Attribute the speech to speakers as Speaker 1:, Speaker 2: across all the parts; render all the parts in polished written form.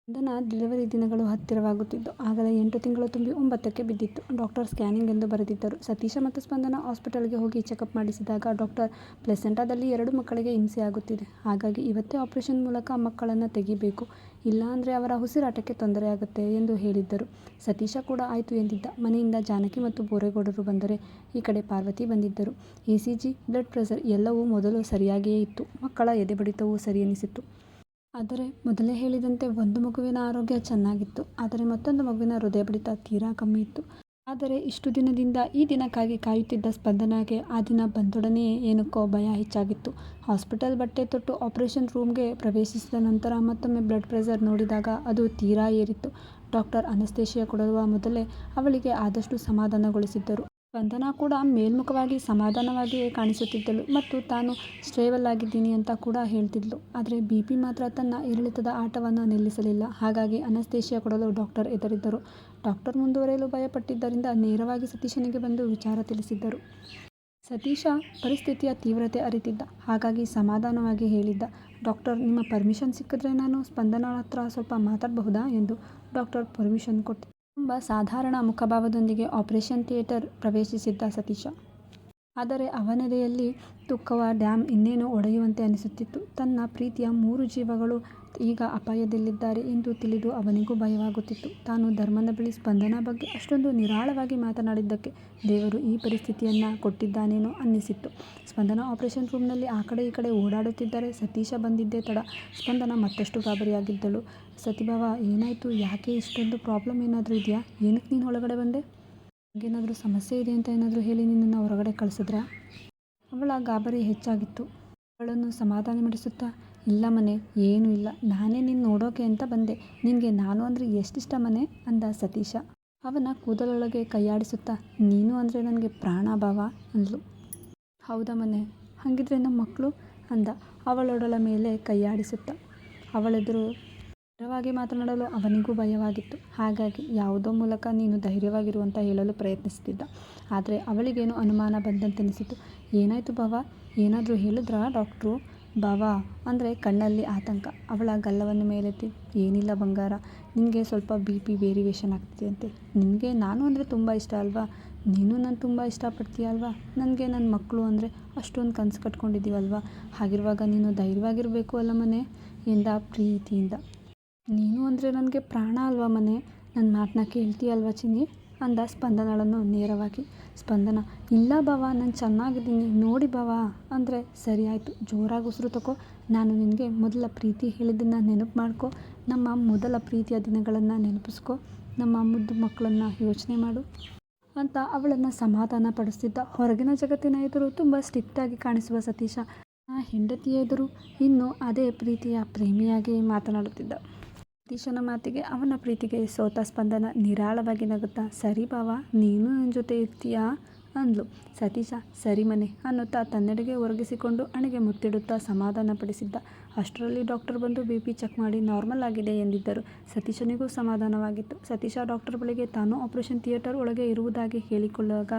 Speaker 1: ಸ್ಪಂದನ delivery ದಿನಗಳು ಹತ್ತಿರವಾಗುತ್ತಿದ್ದು ಆಗಲೇ 8 ತಿಂಗಳು ತುಂಬಿ 9ಕ್ಕೆ ಬಿದ್ದಿತ್ತು. ಡಾಕ್ಟರ್ ಸ್ಕ್ಯಾನಿಂಗ್ ಎಂದು ಬರೆದಿದ್ದರು. ಸತೀಶ ಮತ್ತು ಸ್ಪಂದನ ಹಾಸ್ಪಿಟಲ್ಗೆ ಹೋಗಿ ಚೆಕಪ್ ಮಾಡಿಸಿದಾಗ ಡಾಕ್ಟರ್ ಪ್ಲೆಸೆಂಟಾದಲ್ಲಿ 2 ಮಕ್ಕಳಿಗೆ ಹಿಂಸೆ ಆಗುತ್ತಿದೆ. ಹಾಗಾಗಿ ಇವತ್ತೇ ಆಪರೇಷನ್ ಮೂಲಕ ಮಕ್ಕಳನ್ನು ತೆಗಿಬೇಕು, ಇಲ್ಲ ಅಂದರೆ ಅವರ ಉಸಿರಾಟಕ್ಕೆ ತೊಂದರೆ ಆಗುತ್ತೆ ಎಂದು ಹೇಳಿದ್ದರು. ಸತೀಶ ಕೂಡ ಆಯ್ತು ಎಂದಿದ್ದ. ಮನೆಯಿಂದ ಜಾನಕಿ ಮತ್ತು ಬೋರೇಗೌಡರು ಬಂದರೆ ಈ ಕಡೆ ಪಾರ್ವತಿ ಬಂದಿದ್ದರು. ಇಸಿಜಿ, ಬ್ಲಡ್ ಪ್ರೆಷರ್ ಎಲ್ಲವೂ ಮೊದಲು ಸರಿಯಾಗಿಯೇ ಇತ್ತು. ಮಕ್ಕಳ ಎದೆ ಬಡಿತವೂ ಸರಿ ಎನಿಸಿತ್ತು. ಆದರೆ ಮೊದಲೇ ಹೇಳಿದಂತೆ ಒಂದು ಮಗುವಿನ ಆರೋಗ್ಯ ಚೆನ್ನಾಗಿತ್ತು. ಆದರೆ ಮತ್ತೊಂದು ಮಗುವಿನ ಹೃದಯ ಬಡಿತ ತೀರಾ ಕಮ್ಮಿ ಇತ್ತು. ಆದರೆ ಇಷ್ಟು ದಿನದಿಂದ ಈ ದಿನಕ್ಕಾಗಿ ಕಾಯುತ್ತಿದ್ದ ಸ್ಪಂದನಗೆ ಆ ದಿನ ಬಂದೊಡನೆಯೇ ಏನಕ್ಕೋ ಭಯ ಹೆಚ್ಚಾಗಿತ್ತು. ಹಾಸ್ಪಿಟಲ್ ಬಟ್ಟೆ ತೊಟ್ಟು ಆಪರೇಷನ್ ರೂಮ್ಗೆ ಪ್ರವೇಶಿಸಿದ ನಂತರ ಮತ್ತೊಮ್ಮೆ ಬ್ಲಡ್ ಪ್ರೆಷರ್ ನೋಡಿದಾಗ ಅದು ತೀರಾ ಏರಿತ್ತು. ಡಾಕ್ಟರ್ ಅನಸ್ತೇಶಿಯಾ ಕೊಡುವ ಮೊದಲೇ ಅವಳಿಗೆ ಆದಷ್ಟು ಸಮಾಧಾನಗೊಳಿಸಿದ್ದರು. ಸ್ಪಂದನ ಕೂಡ ಮೇಲ್ಮುಖವಾಗಿ ಸಮಾಧಾನವಾಗಿಯೇ ಕಾಣಿಸುತ್ತಿದ್ದಳು ಮತ್ತು ತಾನು ಸ್ಟೇಬಲ್ ಆಗಿದ್ದೀನಿ ಅಂತ ಕೂಡ ಹೇಳ್ತಿದ್ಲು. ಆದರೆ ಬಿಪಿ ಮಾತ್ರ ತನ್ನ ಏರಿಳಿತದ ಆಟವನ್ನು ನಿಲ್ಲಿಸಲಿಲ್ಲ. ಹಾಗಾಗಿ ಅನಸ್ತೇಶಿಯಾ ಕೊಡಲು ಡಾಕ್ಟರ್ ಹೆದರಿದ್ದರು. ಡಾಕ್ಟರ್ ಮುಂದುವರಿಯಲು ಭಯಪಟ್ಟಿದ್ದರಿಂದ ನೇರವಾಗಿ ಸತೀಶನಿಗೆ ಬಂದು ವಿಚಾರ ತಿಳಿಸಿದ್ದರು. ಸತೀಶ ಪರಿಸ್ಥಿತಿಯ ತೀವ್ರತೆ ಅರಿತಿದ್ದ. ಹಾಗಾಗಿ ಸಮಾಧಾನವಾಗಿ ಹೇಳಿದ್ದ. ಡಾಕ್ಟರ್, ನಿಮ್ಮ ಪರ್ಮಿಷನ್ ಸಿಕ್ಕಿದ್ರೆ ನಾನು ಸ್ಪಂದನ ಹತ್ರ ಸ್ವಲ್ಪ ಮಾತಾಡಬಹುದಾ ಎಂದು. ಡಾಕ್ಟರ್ ಪರ್ಮಿಷನ್ ಕೊಟ್ಟು ತುಂಬ ಸಾಧಾರಣ ಮುಖಭಾವದೊಂದಿಗೆ ಆಪರೇಷನ್ ಥಿಯೇಟರ್ ಪ್ರವೇಶಿಸಿದ್ದ ಸತೀಶ. ಆದರೆ ಅವನೆದೆಯಲ್ಲಿ ತುಕ್ಕುವ ಡ್ಯಾಮ್ ಇನ್ನೇನು ಒಡೆಯುವಂತೆ ಅನಿಸುತ್ತಿತ್ತು. ತನ್ನ ಪ್ರೀತಿಯ 3 ಜೀವಗಳು ಈಗ ಅಪಾಯದಲ್ಲಿದ್ದಾರೆ ಎಂದು ತಿಳಿದು ಅವನಿಗೂ ಭಯವಾಗುತ್ತಿತ್ತು. ತಾನು ಧರ್ಮನ ಬಳಿ ಸ್ಪಂದನ ಬಗ್ಗೆ ಅಷ್ಟೊಂದು ನಿರಾಳವಾಗಿ ಮಾತನಾಡಿದ್ದಕ್ಕೆ ದೇವರು ಈ ಪರಿಸ್ಥಿತಿಯನ್ನು ಕೊಟ್ಟಿದ್ದಾನೇನೋ ಅನ್ನಿಸಿತ್ತು. ಸ್ಪಂದನ ಆಪರೇಷನ್ ರೂಮ್ನಲ್ಲಿ ಆ ಕಡೆ ಈ ಕಡೆ ಓಡಾಡುತ್ತಿದ್ದರೆ ಸತೀಶ ಬಂದಿದ್ದೇ ತಡ. ಸ್ಪಂದನ ಮತ್ತಷ್ಟು ಗಾಬರಿಯಾಗಿದ್ದಳು. ಸತಿಭಾವ, ಏನಾಯಿತು? ಯಾಕೆ ಇಷ್ಟೊಂದು ಪ್ರಾಬ್ಲಮ್ ಏನಾದರೂ ಇದೆಯಾ? ಏನಕ್ಕೆ ನೀನು ಒಳಗಡೆ ಬಂದೆ? ನನಗೇನಾದರೂ ಸಮಸ್ಯೆ ಇದೆ ಅಂತ ಏನಾದರೂ ಹೇಳಿ ನಿನ್ನನ್ನು ಹೊರಗಡೆ ಕಳಿಸಿದ್ರಾ? ಅವಳ ಗಾಬರಿ ಹೆಚ್ಚಾಗಿತ್ತು. ಅವಳನ್ನು ಸಮಾಧಾನ ಮಾಡಿಸುತ್ತಾ, ಇಲ್ಲ ಮನೆ, ಏನೂ ಇಲ್ಲ, ನಾನೇ ನಿನ್ನ ನೋಡೋಕೆ ಅಂತ ಬಂದೆ. ನಿನಗೆ ನಾನು ಅಂದರೆ ಎಷ್ಟಿಷ್ಟ ಮನೆ ಅಂದ ಸತೀಶ. ಅವನ ಕೂದಲೊಳಗೆ ಕೈಯಾಡಿಸುತ್ತಾ, ನೀನು ಅಂದರೆ ನನಗೆ ಪ್ರಾಣ ಭಾವ ಅಂದ್ಲು. ಹೌದಾ ಮನೆ, ಹಾಗಿದ್ರೆ ನಮ್ಮ ಮಕ್ಕಳು ಅಂದ ಅವಳೊಡಲ ಮೇಲೆ ಕೈಯಾಡಿಸುತ್ತಾ. ಅವಳೆದುರು ನೇರವಾಗಿ ಮಾತನಾಡಲು ಅವನಿಗೂ ಭಯವಾಗಿತ್ತು. ಹಾಗಾಗಿ ಯಾವುದೋ ಮೂಲಕ ನೀನು ಧೈರ್ಯವಾಗಿರು ಅಂತ ಹೇಳಲು ಪ್ರಯತ್ನಿಸುತ್ತಿದ್ದ. ಆದರೆ ಅವಳಿಗೇನೋ ಅನುಮಾನ ಬಂದಂತೆನಿಸಿತು. ಏನಾಯಿತು ಭಾವ, ಏನಾದರೂ ಹೇಳಿದ್ರಾ ಡಾಕ್ಟ್ರು? ಭಾವ ಅಂದರೆ ಕಣ್ಣಲ್ಲಿ ಆತಂಕ. ಅವಳ ಗಲ್ಲವನ್ನು ಮೇಲೆತ್ತಿ, ಏನಿಲ್ಲ ಬಂಗಾರ, ನಿನಗೆ ಸ್ವಲ್ಪ ಬಿಪಿ ವೇರಿಯೇಷನ್ ಆಗ್ತಿದೆಯಂತೆ. ನಿನಗೆ ನಾನು ಅಂದರೆ ತುಂಬ ಇಷ್ಟ ಅಲ್ವಾ? ನೀನು ನಾನು ತುಂಬ ಇಷ್ಟಪಡ್ತೀಯ ಅಲ್ವಾ? ನನಗೆ ನನ್ನ ಮಕ್ಕಳು ಅಂದರೆ ಅಷ್ಟೊಂದು ಕನಸು ಕಟ್ಕೊಂಡಿದ್ದೀವಲ್ವಾ? ಹಾಗಿರುವಾಗ ನೀನು ಧೈರ್ಯವಾಗಿರಬೇಕು ಅಲ್ಲ ಮನೆ ಎಂದ ಪ್ರೀತಿಯಿಂದ. ನೀನು ಅಂದರೆ ನನಗೆ ಪ್ರಾಣ ಅಲ್ವಾ ಮನೆ, ನನ್ನ ಮಾತನ್ನ ಕೇಳ್ತೀಯಲ್ವಾ ಚಿನ್ನಿ ಅಂದ ಸ್ಪಂದನಳನ್ನು ನೇರವಾಗಿ. ಸ್ಪಂದನ, ಇಲ್ಲ ಭಾವ, ನಾನು ಚೆನ್ನಾಗಿದ್ದೀನಿ ನೋಡಿ ಭಾವ ಅಂದರೆ. ಸರಿ ಆಯಿತು, ಜೋರಾಗಿ ಉಸಿರು ತಗೋ. ನಾನು ನಿನಗೆ ಮೊದಲ ಪ್ರೀತಿ ಹೇಳಿದ್ದನ್ನು ನೆನಪು ಮಾಡ್ಕೊ. ನಮ್ಮ ಮೊದಲ ಪ್ರೀತಿಯ ದಿನಗಳನ್ನು ನೆನಪಿಸ್ಕೊ. ನಮ್ಮ ಮುದ್ದು ಮಕ್ಕಳನ್ನು ಯೋಚನೆ ಮಾಡು ಅಂತ ಅವಳನ್ನು ಸಮಾಧಾನ ಪಡಿಸ್ತಿದ್ದ. ಹೊರಗಿನ ಜಗತ್ತಿನ ಎದುರು ತುಂಬ ಸ್ಟ್ರಿಕ್ಟಾಗಿ ಕಾಣಿಸುವ ಸತೀಶ ಆ ಹೆಂಡತಿಯ ಎದುರು ಇನ್ನೂ ಅದೇ ಪ್ರೀತಿಯ ಪ್ರೇಮಿಯಾಗಿ ಮಾತನಾಡುತ್ತಿದ್ದ. ಸತೀಶನ ಮಾತಿಗೆ, ಅವನ ಪ್ರೀತಿಗೆ ಸೋತ ಸ್ಪಂದನ ನಿರಾಳವಾಗಿ ನಗುತ್ತಾ, ಸರಿ ಭಾವ, ನೀನು ನನ್ನ ಜೊತೆ ಇರ್ತೀಯಾ ಅಂದ್ಲು. ಸತೀಶ ಸರಿ ಮನೆ ಅನ್ನುತ್ತಾ ತನ್ನೆಡೆಗೆ ಒರಗಿಸಿಕೊಂಡು ಹಣೆಗೆ ಮುತ್ತಿಡುತ್ತಾ ಸಮಾಧಾನಪಡಿಸಿದ್ದ. ಅಷ್ಟರಲ್ಲಿ ಡಾಕ್ಟರ್ ಬಂದು ಬಿಪಿ ಚೆಕ್ ಮಾಡಿ ನಾರ್ಮಲ್ ಆಗಿದೆ ಎಂದಿದ್ದರು. ಸತೀಶನಿಗೂ ಸಮಾಧಾನವಾಗಿತ್ತು. ಸತೀಶ ಡಾಕ್ಟರ್ ಬಳಿಗೆ ತಾನು ಆಪರೇಷನ್ ಥಿಯೇಟರ್ ಒಳಗೆ ಇರುವುದಾಗಿ ಹೇಳಿಕೊಳ್ಳುವಾಗ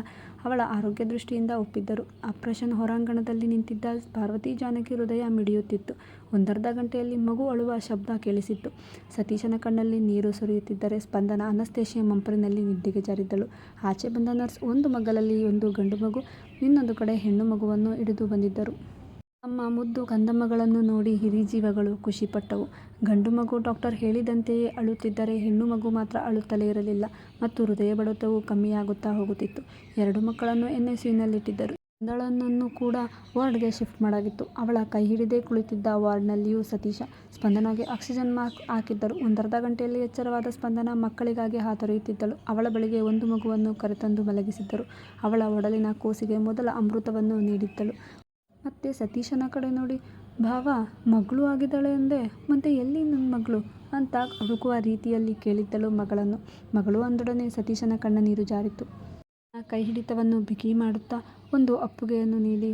Speaker 1: ಅವಳ ಆರೋಗ್ಯ ದೃಷ್ಟಿಯಿಂದ ಒಪ್ಪಿದ್ದರು. ಆಪರೇಷನ್ ಹೊರಾಂಗಣದಲ್ಲಿ ನಿಂತಿದ್ದ ಪಾರ್ವತಿ ಜಾನಕಿ ಹೃದಯ ಮಿಡಿಯುತ್ತಿತ್ತು. ಒಂದರ್ಧ ಗಂಟೆಯಲ್ಲಿ ಮಗು ಅಳುವ ಶಬ್ದ ಕೇಳಿಸಿತ್ತು. ಸತೀಶನ ಕಣ್ಣಲ್ಲಿ ನೀರು ಸುರಿಯುತ್ತಿದ್ದರೆ ಸ್ಪಂದನ ಅನಸ್ತೇಶಿಯಾ ಮಂಪರಿನಲ್ಲಿ ನಿದ್ದೆಗೆ ಜಾರಿದ್ದಳು. ಆಚೆ ಬಂದ ನರ್ಸ್ ಒಂದು ಮಗ್ಗಲಲ್ಲಿ ಒಂದು ಗಂಡು ಮಗು, ಇನ್ನೊಂದು ಕಡೆ ಹೆಣ್ಣು ಮಗುವನ್ನು ಹಿಡಿದು ಬಂದಿದ್ದರು. ತಮ್ಮ ಮುದ್ದು ಕಂದಮ್ಮಗಳನ್ನು ನೋಡಿ ಹಿರಿ ಜೀವಗಳು ಖುಷಿಪಟ್ಟವು. ಗಂಡು ಮಗು ಡಾಕ್ಟರ್ ಹೇಳಿದಂತೆಯೇ ಅಳುತ್ತಿದ್ದರೆ ಹೆಣ್ಣು ಮಗು ಮಾತ್ರ ಅಳುತ್ತಲೇ ಇರಲಿಲ್ಲ ಮತ್ತು ಹೃದಯ ಬಡಿತವೂ ಕಮ್ಮಿಯಾಗುತ್ತಾ ಹೋಗುತ್ತಿತ್ತು. 2 ಮಕ್ಕಳನ್ನು NICUನಲ್ಲಿಟ್ಟಿದ್ದರು. ಸ್ಪಂದನಳನ್ನು ಕೂಡ ವಾರ್ಡ್ಗೆ ಶಿಫ್ಟ್ ಮಾಡಾಗಿತ್ತು. ಅವಳ ಕೈ ಹಿಡಿದೇ ಕುಳಿತಿದ್ದ ವಾರ್ಡ್ನಲ್ಲಿಯೂ ಸತೀಶ. ಸ್ಪಂದನಗೆ ಆಕ್ಸಿಜನ್ ಮಾಸ್ಕ್ ಹಾಕಿದ್ದರು. ಒಂದರ್ಧ ಗಂಟೆಯಲ್ಲಿ ಎಚ್ಚರವಾದ ಸ್ಪಂದನ ಮಕ್ಕಳಿಗಾಗಿ ಹಾತೊರೆಯುತ್ತಿದ್ದಳು. ಅವಳ ಬಳಿಗೆ ಒಂದು ಮಗುವನ್ನು ಕರೆತಂದು ಮಲಗಿಸಿದ್ದರು. ಅವಳ ಒಡಲಿನ ಕೂಸಿಗೆ ಮೊದಲ ಅಮೃತವನ್ನು ನೀಡಿದ್ದಳು. ಮತ್ತೆ ಸತೀಶನ ಕಡೆ ನೋಡಿ, ಭಾವ, ಮಗಳು ಆಗಿದ್ದಾಳೆ ಅಂದೆ, ಮತ್ತೆ ಎಲ್ಲಿ ನನ್ನ ಮಗಳು ಅಂತ ಹುಡುಕುವ ರೀತಿಯಲ್ಲಿ ಕೇಳಿದ್ದಳು ಮಗಳನ್ನು. ಮಗಳು ಅಂದೊಡನೆ ಸತೀಶನ ಕಣ್ಣ ನೀರು ಜಾರಿತು. ಅವನ ಕೈ ಹಿಡಿತವನ್ನು ಬಿಗಿ ಮಾಡುತ್ತಾ ಒಂದು ಅಪ್ಪುಗೆಯನ್ನು ನೀಡಿ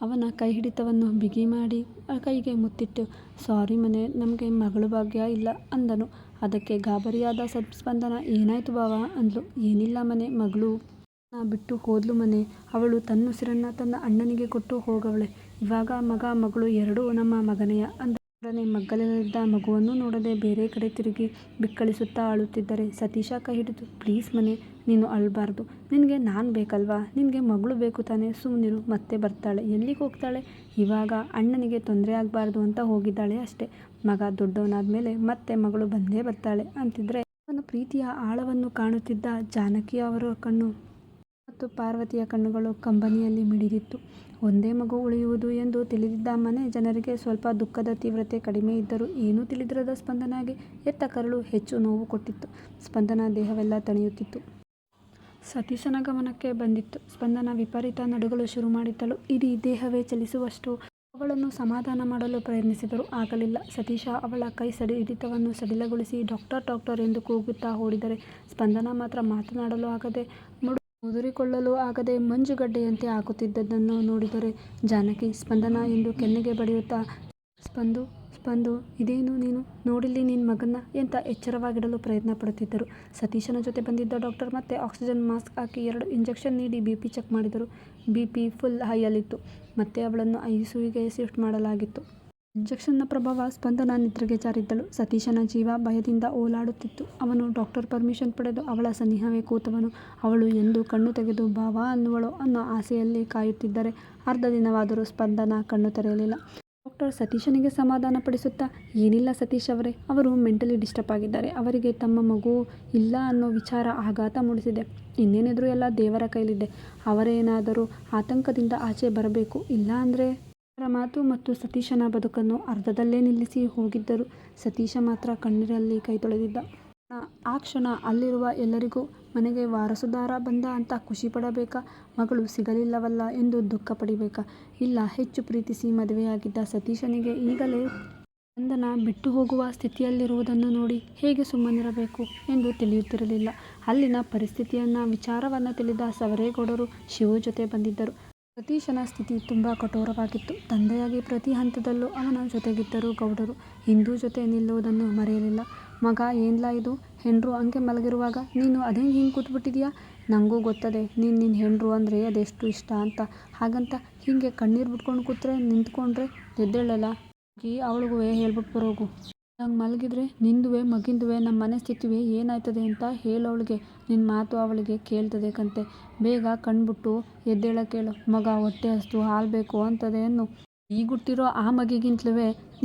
Speaker 1: ಅವನ ಕೈ ಹಿಡಿತವನ್ನು ಬಿಗಿ ಮಾಡಿ ಕೈಗೆ ಮುತ್ತಿಟ್ಟು, ಸಾರಿ ಮನೆ, ನಮಗೆ ಮಗಳು ಭಾಗ್ಯ ಇಲ್ಲ ಅಂದನು. ಅದಕ್ಕೆ ಗಾಬರಿಯಾದ ಸ್ಪಂದನ, ಏನಾಯಿತು ಭಾವ ಅಂದ್ಲು. ಏನಿಲ್ಲ ಮನೆ, ಮಗಳು ಬಿಟ್ಟು ಹೋದ್ಲು ಮನೆ. ಅವಳು ತನ್ನುಸಿರನ್ನು ತನ್ನ ಅಣ್ಣನಿಗೆ ಕೊಟ್ಟು ಹೋಗವಳೆ. ಇವಾಗ ಮಗ ಮಗಳು ಎರಡೂ ನಮ್ಮ ಮಗನೆಯ ಅಂದ. ಒಡನೆ ಮಗ್ಗಲಲ್ಲಿದ್ದ ಮಗುವನ್ನು ನೋಡದೆ ಬೇರೆ ಕಡೆ ತಿರುಗಿ ಬಿಕ್ಕಳಿಸುತ್ತಾ ಅಳುತ್ತಿದ್ದರೆ ಸತೀಶ ಕೈ ಹಿಡಿದು, ಪ್ಲೀಸ್ ಮನೆ, ನೀನು ಅಳಬಾರ್ದು. ನಿನಗೆ ನಾನು ಬೇಕಲ್ವಾ? ನಿನಗೆ ಮಗಳು ಬೇಕು ತಾನೇ? ಸುಮ್ಮನಿರು, ಮತ್ತೆ ಬರ್ತಾಳೆ. ಎಲ್ಲಿಗೆ ಹೋಗ್ತಾಳೆ? ಇವಾಗ ಅಣ್ಣನಿಗೆ ತೊಂದರೆ ಆಗಬಾರ್ದು ಅಂತ ಹೋಗಿದ್ದಾಳೆ ಅಷ್ಟೇ. ಮಗ ದೊಡ್ಡವನಾದ್ಮೇಲೆ ಮತ್ತೆ ಮಗಳು ಬಂದೇ ಬರ್ತಾಳೆ ಅಂತಿದ್ರೆ ಅವನ ಪ್ರೀತಿಯ ಆಳವನ್ನು ಕಾಣುತ್ತಿದ್ದ ಜಾನಕಿ ಅವರ ಕಣ್ಣು ಮತ್ತು ಪಾರ್ವತಿಯ ಕಣ್ಣುಗಳು ಕಂಬನಿಯಲ್ಲಿ ಮಿಡಿದಿತ್ತು. ಒಂದೇ ಮಗು ಉಳಿಯುವುದು ಎಂದು ತಿಳಿದಿದ್ದ ಮನೆ ಜನರಿಗೆ ಸ್ವಲ್ಪ ದುಃಖದ ತೀವ್ರತೆ ಕಡಿಮೆ ಇದ್ದರೂ ಏನೂ ತಿಳಿದಿರದ ಸ್ಪಂದನಾಗೆ ಎತ್ತ ಕರಳು ಹೆಚ್ಚು ನೋವು ಕೊಟ್ಟಿತ್ತು. ಸ್ಪಂದನ ದೇಹವೆಲ್ಲ ತಣಿಯುತ್ತಿತ್ತು. ಸತೀಶನ ಗಮನಕ್ಕೆ ಬಂದಿತ್ತು. ಸ್ಪಂದನ ವಿಪರೀತ ನಡುಗಲು ಶುರು ಮಾಡಿದ್ದಳು. ಇಡೀ ದೇಹವೇ ಚಲಿಸುವಷ್ಟು ಅವಳನ್ನು ಸಮಾಧಾನ ಮಾಡಲು ಪ್ರಯತ್ನಿಸಿದರು. ಆಗಲಿಲ್ಲ. ಸತೀಶ ಅವಳ ಕೈ ಹಿಡಿತವನ್ನು ಸಡಿಲಗೊಳಿಸಿ ಡಾಕ್ಟರ್ ಡಾಕ್ಟರ್ ಎಂದು ಕೂಗುತ್ತಾ ಓಡಿದರೆ ಸ್ಪಂದನ ಮಾತ್ರ ಮಾತನಾಡಲು ಆಗದೆ ಮುದುರಿಕೊಳ್ಳಲು ಆಗದೆ ಮಂಜುಗಡ್ಡೆಯಂತೆ ಆಗುತ್ತಿದ್ದದ್ದನ್ನು ನೋಡಿದರೆ ಜಾನಕಿ ಸ್ಪಂದನ ಎಂದು ಕೆನ್ನೆಗೆ ಬಡಿಯುತ್ತಾ, ಸ್ಪಂದು ಸ್ಪಂದು, ಇದೇನು ನೀನು? ನೋಡಿಲ್ಲಿ ನಿನ್ನ ಮಗನ್ನ ಎಂತ ಎಚ್ಚರವಾಗಿಡಲು ಪ್ರಯತ್ನ ಪಡುತ್ತಿದ್ದರು. ಸತೀಶನ ಜೊತೆ ಬಂದಿದ್ದ ಡಾಕ್ಟರ್ ಮತ್ತೆ ಆಕ್ಸಿಜನ್ ಮಾಸ್ಕ್ ಹಾಕಿ 2 ಇಂಜೆಕ್ಷನ್ ನೀಡಿ BP ಚೆಕ್ ಮಾಡಿದರು. BP ಫುಲ್ ಹೈಯಲ್ಲಿತ್ತು. ಮತ್ತೆ ಅವಳನ್ನು ICUಗೆ ಶಿಫ್ಟ್ ಮಾಡಲಾಗಿತ್ತು. ಇಂಜೆಕ್ಷನ್ನ ಪ್ರಭಾವ ಸ್ಪಂದನ ನಿದ್ರೆಗೆ ಜಾರಿದ್ದಳು. ಸತೀಶನ ಜೀವ ಭಯದಿಂದ ಓಲಾಡುತ್ತಿತ್ತು. ಅವನು ಡಾಕ್ಟರ್ ಪರ್ಮಿಷನ್ ಪಡೆದು ಅವಳ ಸನಿಹವೇ ಕೂತವನು. ಅವಳು ಎಂದು ಕಣ್ಣು ತೆಗೆದು ಬಾವ ಅನ್ನುವಳೋ ಅನ್ನೋ ಆಸೆಯಲ್ಲಿ ಕಾಯುತ್ತಿದ್ದರೆ ಅರ್ಧ ದಿನವಾದರೂ ಸ್ಪಂದನ ಕಣ್ಣು ತೆರೆಯಲಿಲ್ಲ. ಡಾಕ್ಟರ್ ಸತೀಶನಿಗೆ ಸಮಾಧಾನ ಪಡಿಸುತ್ತಾ, ಏನಿಲ್ಲ ಸತೀಶ್ ಅವರೇ, ಅವರು ಮೆಂಟಲಿ ಡಿಸ್ಟರ್ಬ್ ಆಗಿದ್ದಾರೆ. ಅವರಿಗೆ ತಮ್ಮ ಮಗು ಇಲ್ಲ ಅನ್ನೋ ವಿಚಾರ ಆಘಾತ ಮೂಡಿಸಿದೆ. ಇನ್ನೇನಿದ್ರು ಎಲ್ಲ ದೇವರ ಕೈಲಿದೆ. ಅವರೇನಾದರೂ ಆತಂಕದಿಂದ ಆಚೆ ಬರಬೇಕು. ಇಲ್ಲ ಅಂದರೆ ಅವರ ಮಾತು ಮತ್ತು ಸತೀಶನ ಬದುಕನ್ನು ಅರ್ಧದಲ್ಲೇ ನಿಲ್ಲಿಸಿ ಹೋಗಿದ್ದರು. ಸತೀಶ ಮಾತ್ರ ಕಣ್ಣೀರಲ್ಲಿ ಕೈ ತೊಳೆದಿದ್ದ. ಆ ಕ್ಷಣ ಅಲ್ಲಿರುವ ಎಲ್ಲರಿಗೂ ಮನೆಗೆ ವಾರಸುದಾರ ಬಂದ ಅಂತ ಖುಷಿ ಪಡಬೇಕಾ? ಮಗಳು ಸಿಗಲಿಲ್ಲವಲ್ಲ ಎಂದು ದುಃಖ ಪಡಿಬೇಕಾ? ಇಲ್ಲ, ಹೆಚ್ಚು ಪ್ರೀತಿಸಿ ಮದುವೆಯಾಗಿದ್ದ ಸತೀಶನಿಗೆ ಈಗಲೇ ಸ್ಪಂದನ ಬಿಟ್ಟು ಹೋಗುವ ಸ್ಥಿತಿಯಲ್ಲಿರುವುದನ್ನು ನೋಡಿ ಹೇಗೆ ಸುಮ್ಮನಿರಬೇಕು ಎಂದು ತಿಳಿಯುತ್ತಿರಲಿಲ್ಲ. ಅಲ್ಲಿನ ವಿಚಾರವನ್ನು ತಿಳಿದ ಸವರೇಗೌಡರು ಶಿವು ಜೊತೆ ಬಂದಿದ್ದರು. ಸತೀಶನ ಸ್ಥಿತಿ ತುಂಬ ಕಠೋರವಾಗಿತ್ತು. ತಂದೆಯಾಗಿ ಪ್ರತಿ ಹಂತದಲ್ಲೂ ಅವನ ಜೊತೆಗಿದ್ದರು ಗೌಡರು. ಹಿಂದೂ ಜೊತೆ ನಿಲ್ಲುವುದನ್ನು ಮರೆಯಲಿಲ್ಲ. ಮಗ, ಏನ್ಲಾ ಇದು? ಹೆಂಡ್ರು ಹಂಗೆ ಮಲಗಿರುವಾಗ ನೀನು ಅದೇಂಗೆ ಹಿಂಗೆ ಕೂತ್ಬಿಟ್ಟಿದೀಯಾ? ನನಗೂ ಗೊತ್ತದೆ ನೀನು ನಿನ್ನ ಹೆಂಡ್ರು ಅಂದರೆ ಅದೆಷ್ಟು ಇಷ್ಟ ಅಂತ. ಹಾಗಂತ ಹೀಗೆ ಕಣ್ಣೀರು ಬಿಟ್ಕೊಂಡು ಕೂತ್ರೆ ನಿಂತ್ಕೊಂಡ್ರೆ ಎದ್ದೇಳಲ್ಲ. ಹೋಗಿ ಅವಳಿಗೂ ಹೇಳ್ಬಿಟ್ಟು ಬರೋಗು. ಹಂಗೆ ಮಲಗಿದ್ರೆ ನಿಂದುವೆ ಮಗಿಂದುವೆ ನಮ್ಮ ಮನೆ ಸ್ಥಿತಿವೆ ಏನಾಯ್ತದೆ ಅಂತ ಹೇಳವಳಿಗೆ. ನಿನ್ನ ಮಾತು ಅವಳಿಗೆ ಕೇಳ್ತದೆ ಕಂತೆ. ಬೇಗ ಕಣ್ಬಿಟ್ಟು ಎದ್ದೇಳಕ್ಕೆ ಹೇಳು. ಮಗ ಹೊಟ್ಟೆ ಹಸ್ತು ಹಾಲು ಬೇಕು ಅಂತದೆ ಅನ್ನು. ಈಗುಟ್ಟಿರೋ ಆ ಮಗಿಗಿಂತಲೂ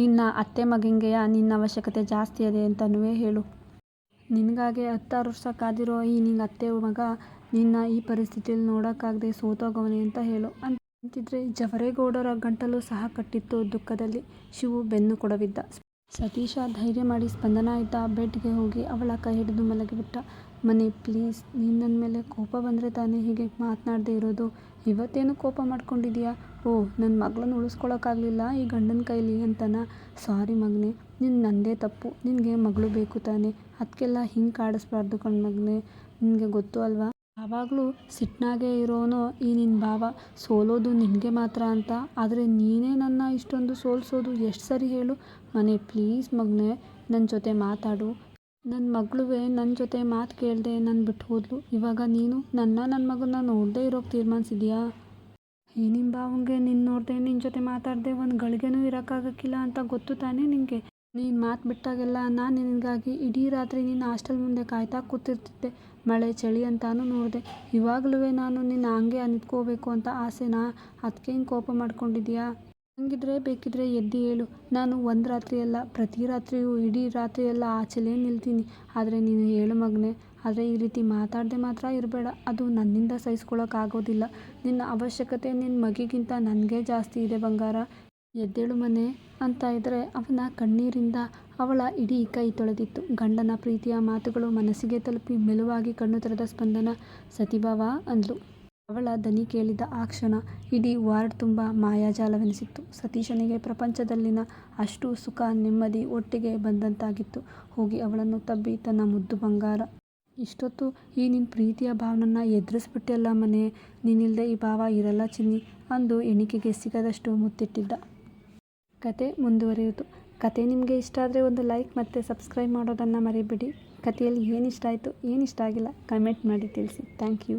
Speaker 1: ನಿನ್ನ ಅತ್ತೆ ಮಗಂಗೆಯ ನಿನ್ನ ಅವಶ್ಯಕತೆ ಜಾಸ್ತಿ ಅದೆ ಅಂತನೂ ಹೇಳು. ನಿನಗಾಗೆ 10-6 ವರ್ಷ ಕಾದಿರೋ ಈ ನಿನ್ನ ಅತ್ತೆ ಮಗ ನಿನ್ನ ಈ ಪರಿಸ್ಥಿತಿಯಲ್ಲಿ ನೋಡೋಕ್ಕಾಗದೆ ಸೋತೋಗವನೆ ಅಂತ ಹೇಳು ಅಂತಿದ್ರೆ ಜವರೇಗೌಡರ ಗಂಟಲು ಸಹ ಕಟ್ಟಿತ್ತು ದುಃಖದಲ್ಲಿ. ಶಿವು ಬೆನ್ನು ಕೊಡವಿದ್ದ. ಸತೀಶ ಧೈರ್ಯ ಮಾಡಿ ಸ್ಪಂದನ ಇದ್ದ ಬೆಡ್ಗೆ ಹೋಗಿ ಅವಳ ಕೈ ಹಿಡಿದು ಮಲಗಿಬಿಟ್ಟ. ಮನೆ, ಪ್ಲೀಸ್, ನೀನು ನನ್ನ ಮೇಲೆ ಕೋಪ ಬಂದರೆ ತಾನೇ ಹೀಗೆ ಮಾತನಾಡದೆ ಇರೋದು. ಇವತ್ತೇನು ಕೋಪ ಮಾಡ್ಕೊಂಡಿದೀಯಾ? ಓ, ನನ್ನ ಮಗಳನ್ನು ಉಳಿಸ್ಕೊಳಕ್ಕಾಗಲಿಲ್ಲ ಈ ಗಂಡನ ಕೈಲಿ ಅಂತನಾ? ಸಾರಿ ಮಗನೇ, ನಂದೇ ತಪ್ಪು. ನಿನಗೆ ಮಗಳು ಬೇಕು ತಾನೆ? ಅದಕ್ಕೆಲ್ಲ ಹಿಂಗೆ ಕಾಡಿಸ್ಬಾರ್ದು ಕಣ್ಮಗನೇ. ನಿನಗೆ ಗೊತ್ತು ಅಲ್ವಾ, ಯಾವಾಗಲೂ ಸಿಟ್ನಾಗೆ ಇರೋನು ಈ ನಿನ್ನ ಭಾವ. ಸೋಲೋದು ನಿನಗೆ ಮಾತ್ರ ಅಂತ. ಆದರೆ ನೀನೇ ನನ್ನ ಇಷ್ಟೊಂದು ಸೋಲಿಸೋದು ಎಷ್ಟು ಸರಿ ಹೇಳು? ಮನೆ, ಪ್ಲೀಸ್ ಮಗನೇ, ನನ್ನ ಜೊತೆ ಮಾತಾಡು. ನನ್ನ ಮಗಳುವೆ ನನ್ನ ಜೊತೆ ಮಾತು ಕೇಳದೆ ನನ್ನ ಬಿಟ್ಟು ಹೋದ್ಲು. ಇವಾಗ ನೀನು ನನ್ನ ಮಗನ್ನ ನೋಡದೆ ಇರೋಕ್ಕೆ ತೀರ್ಮಾನಿಸಿದ್ಯಾ? ಈ ನಿಮ್ಮ ಭಾವಂಗೆ ನಿನ್ನ ನೋಡದೆ ನಿನ್ನ ಜೊತೆ ಮಾತಾಡದೆ ಒಂದು ಗಳಿಗೆನೂ ಇರೋಕ್ಕಾಗಕ್ಕಿಲ್ಲ ಅಂತ ಗೊತ್ತು ತಾನೇ ನಿನಗೆ? ನೀನು ಮಾತು ಬಿಟ್ಟಾಗೆಲ್ಲ ನಾನು ನಿನಗಾಗಿ ಇಡೀ ರಾತ್ರಿ ನಿನ್ನ ಹಾಸ್ಟೆಲ್ ಮುಂದೆ ಕಾಯ್ತಾ ಕೂತಿರ್ತಿದ್ದೆ. ಮಳೆ ಚಳಿ ಅಂತಾನು ನೋಡಿದೆ. ಇವಾಗಲೂ ನಾನು ನಿನ್ನ ಹಂಗೆ ನಿಂತ್ಕೋಬೇಕು ಅಂತ ಆಸೆನಾ? ಅದಕ್ಕೆ ಹಿಂಗೆ ಕೋಪ ಮಾಡ್ಕೊಂಡಿದ್ಯಾ? ಹಂಗಿದ್ರೆ ಬೇಕಿದ್ರೆ ಎದ್ದು ಹೇಳು. ನಾನು ಒಂದು ರಾತ್ರಿ ಅಲ್ಲ, ಪ್ರತಿ ರಾತ್ರಿಯೂ ಇಡೀ ರಾತ್ರಿಯೆಲ್ಲ ಆಚೆಲೇ ನಿಲ್ತೀನಿ. ಆದರೆ ನೀನು ಹೇಳು ಮಗನೇ. ಆದರೆ ಈ ರೀತಿ ಮಾತಾಡದೆ ಮಾತ್ರ ಇರಬೇಡ. ಅದು ನನ್ನಿಂದ ಸಹಿಸ್ಕೊಳ್ಳೋಕ್ಕಾಗೋದಿಲ್ಲ. ನಿನ್ನ ಅವಶ್ಯಕತೆ ನಿನ್ನ ಮಗಿಗಿಂತ ನನಗೇ ಜಾಸ್ತಿ ಇದೆ ಬಂಗಾರ. ಎದ್ದೇಳು ಮನೆ ಅಂತ ಇದ್ದರೆ ಅವನ ಕಣ್ಣೀರಿಂದ ಅವಳ ಇಡೀ ಕೈ ತೊಳೆದಿತ್ತು. ಗಂಡನ ಪ್ರೀತಿಯ ಮಾತುಗಳು ಮನಸ್ಸಿಗೆ ತಲುಪಿ ಮೆಲುವಾಗಿ ಕಣ್ಣು ತೆರೆದ ಸ್ಪಂದನ ಸತಿಭಾವ ಅಂದ್ಲು. ಅವಳ ದನಿ ಕೇಳಿದ ಆ ಕ್ಷಣ ಇಡೀ ವಾರ್ಡ್ ತುಂಬ ಮಾಯಾಜಾಲವೆನಿಸಿತ್ತು. ಸತೀಶನಿಗೆ ಪ್ರಪಂಚದಲ್ಲಿನ ಅಷ್ಟು ಸುಖ ನೆಮ್ಮದಿ ಒಟ್ಟಿಗೆ ಬಂದಂತಾಗಿತ್ತು. ಹೋಗಿ ಅವಳನ್ನು ತಬ್ಬಿ ತನ್ನ ಮುದ್ದು ಬಂಗಾರ, ಇಷ್ಟೊತ್ತು ಈ ನಿನ್ನ ಪ್ರೀತಿಯ ಭಾವನನ್ನು ಎದುರಿಸ್ಬಿಟ್ಟೆಲ್ಲ ಮನೆ. ನೀನಿಲ್ಲದೆ ಈ ಭಾವ ಇರಲ್ಲ ಚಿನ್ನಿ ಅಂದು ಎಣಿಕೆಗೆ ಸಿಗದಷ್ಟು ಮುತ್ತಿಟ್ಟಿದ್ದ. ಕತೆ ಮುಂದುವರಿಯಿತು. ಕತೆ ನಿಮಗೆ ಇಷ್ಟ ಆದರೆ ಒಂದು ಲೈಕ್ ಮತ್ತು ಸಬ್ಸ್ಕ್ರೈಬ್ ಮಾಡೋದನ್ನು ಮರಿಬೇಡಿ. ಕಥೆಯಲ್ಲಿ ಏನು ಇಷ್ಟ ಆಯಿತು, ಏನು ಇಷ್ಟ ಆಗಿಲ್ಲ ಕಮೆಂಟ್ ಮಾಡಿ ತಿಳಿಸಿ. Thank you.